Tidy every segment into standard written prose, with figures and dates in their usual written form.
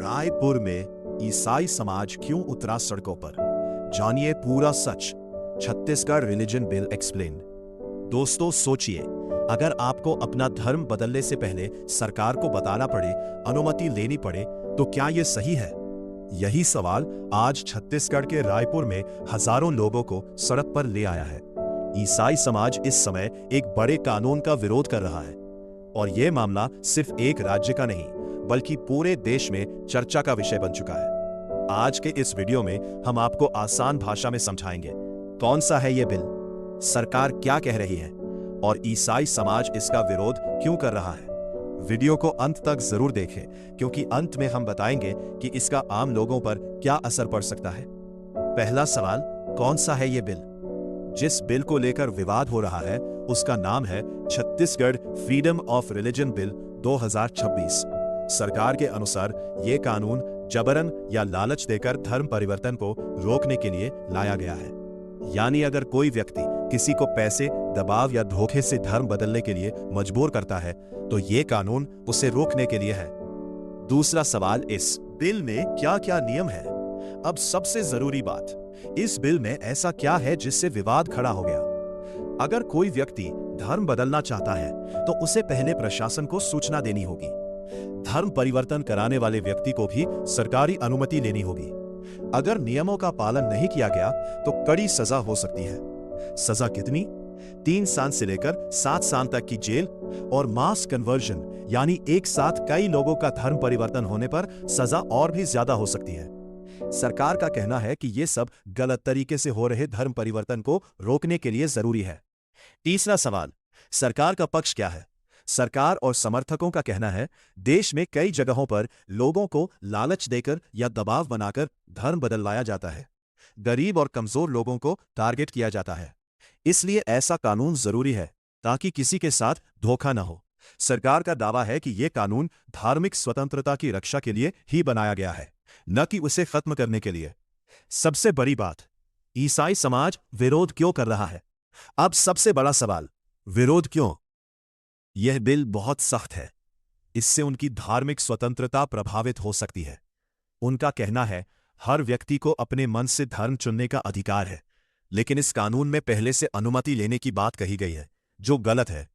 रायपुर में ईसाई समाज क्यों उतरा सड़कों पर? जानिए पूरा सच। Chhattisgarh religion bill explain. दोस्तों सोचिए, अगर आपको अपना धर्म बदलने से पहले सरकार को बताना पड़े, अनुमति लेनी पड़े, तो क्या यह सही है? यही सवाल आज छत्तीसगढ़ के रायपुर में हजारों लोगों को सड़क पर ले आया है। ईसाई समाज इस समय एक बड़े कानून का विरोध कर रहा है और यह मामला सिर्फ एक राज्य का नहीं बल्कि पूरे देश में चर्चा का विषय बन चुका है। आज के इस वीडियो में हम आपको आसान भाषा में समझाएंगे कौन सा है यह बिल, सरकार क्या कह रही है और ईसाई समाज इसका विरोध क्यों कर रहा है। वीडियो को अंत तक जरूर देखें क्योंकि अंत में हम बताएंगे कि इसका आम लोगों पर क्या असर पड़ सकता है। पहला सवाल, कौन सा है यह बिल? जिस बिल को लेकर विवाद हो रहा है उसका नाम है Chhattisgarh freedom of religion bill 2026। सरकार के अनुसार यह कानून जबरन या लालच देकर धर्म परिवर्तन को रोकने के लिए लाया गया है। यानी अगर कोई व्यक्ति किसी को पैसे, दबाव या धोखे से धर्म बदलने के लिए मजबूर करता है तो यह कानून उसे रोकने के लिए है। दूसरा सवाल, इस बिल में क्या-क्या नियम है? अब सबसे जरूरी बात, इस बिल में ऐसा क्या है जिससे विवाद खड़ा हो गया? अगर कोई व्यक्ति धर्म बदलना चाहता है तो उसे पहले प्रशासन को सूचना देनी होगी। धर्म परिवर्तन कराने वाले व्यक्ति को भी सरकारी अनुमति लेनी होगी। अगर नियमों का पालन नहीं किया गया तो कड़ी सजा हो सकती है। सजा कितनी? 3 साल से लेकर 7 साल तक की जेल और मास कन्वर्जन यानी एक साथ कई लोगों का धर्म परिवर्तन होने पर सजा और भी ज्यादा हो सकती है। सरकार का कहना है कि यह सब गलत तरीके से हो रहे धर्म परिवर्तन को रोकने के लिए जरूरी है। तीसरा सवाल, सरकार का पक्ष क्या है? सरकार और समर्थकों का कहना है देश में कई जगहों पर लोगों को लालच देकर या दबाव बनाकर धर्म बदलवाया जाता है। गरीब और कमजोर लोगों को टारगेट किया जाता है। इसलिए ऐसा कानून जरूरी है ताकि किसी के साथ धोखा न हो। सरकार का दावा है कि यह कानून धार्मिक स्वतंत्रता की रक्षा के लिए ही बनाया गया है, न कि उसे खत्म करने के लिए। सबसे बड़ी बात, ईसाई समाज विरोध क्यों कर रहा है? अब सबसे बड़ा सवाल, विरोध क्यों? यह बिल बहुत सख्त है। इससे उनकी धार्मिक स्वतंत्रता प्रभावित हो सकती है। उनका कहना है हर व्यक्ति को अपने मन से धर्म चुनने का अधिकार है, लेकिन इस कानून में पहले से अनुमति लेने की बात कही गई है, जो गलत है।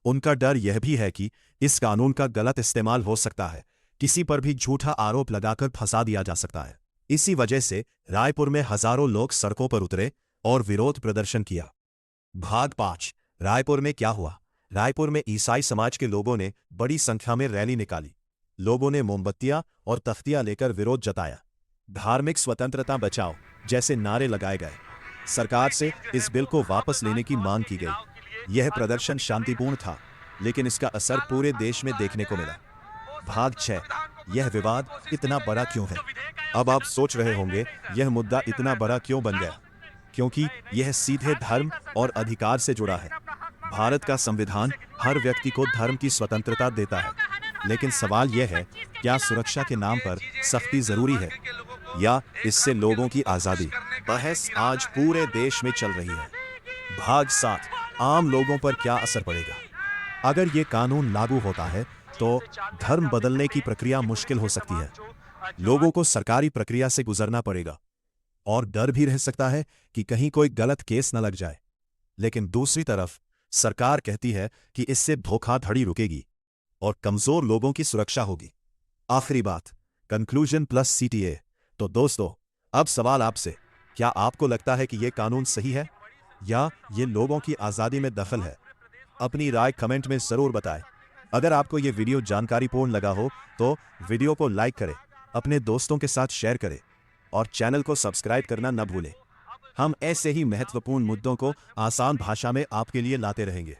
उनका डर यह भी है कि इस कानून का गलत इस्तेमाल हो सकता है, किसी पर भी झूठा आरोप लगाकर फंसा दिया जा सकता है। इसी वजह से रायपुर में हजारों लोग सड़कों पर उतरे और विरोध प्रदर्शन किया। भाग 5, रायपुर में क्या हुआ? रायपुर में ईसाई समाज के लोगों ने बड़ी संख्या में रैली निकाली। लोगों ने मोमबत्तियां और तख्तियां लेकर विरोध जताया। धार्मिक स्वतंत्रता बचाओ जैसे नारे लगाए गए। सरकार से इस बिल को वापस लेने की मांग की गई। यह प्रदर्शन शांतिपूर्ण था, लेकिन इसका असर पूरे देश में देखने को मिला। भाग 6, यह विवाद इतना बड़ा क्यों है? अब आप सोच रहे होंगे यह मुद्दा इतना बड़ा क्यों बन गया? क्योंकि यह सीधे धर्म और अधिकार से जुड़ा है। भारत का संविधान हर व्यक्ति को धर्म की स्वतंत्रता देता है, लेकिन सवाल यह है, क्या सुरक्षा के नाम पर सख्ती जरूरी है या इससे लोगों की आजादी? बहस आज पूरे देश में चल रही है। भाग 7, आम लोगों पर क्या असर पड़ेगा? अगर यह कानून लागू होता है तो धर्म बदलने की प्रक्रिया मुश्किल हो सकती है। लोगों को सरकारी प्रक्रिया से गुजरना पड़ेगा और डर भी रह सकता है कि कहीं कोई गलत केस न लग जाए। लेकिन दूसरी तरफ सरकार कहती है कि इससे धोखाधड़ी रुकेगी और कमजोर लोगों की सुरक्षा होगी। आखिरी बात, कंक्लूजन प्लस सीटीए। तो दोस्तों, अब सवाल आपसे, क्या आपको लगता है कि यह कानून सही है या ये लोगों की आजादी में दखल है? अपनी राय कमेंट में जरूर बताएं। अगर आपको यह वीडियो जानकारीपूर्ण लगा हो तो वीडियो को लाइक करें, अपने दोस्तों के साथ शेयर करें और चैनल को सब्सक्राइब करना न भूलें। हम ऐसे ही महत्वपूर्ण मुद्दों को आसान भाषा में आपके लिए लाते रहेंगे।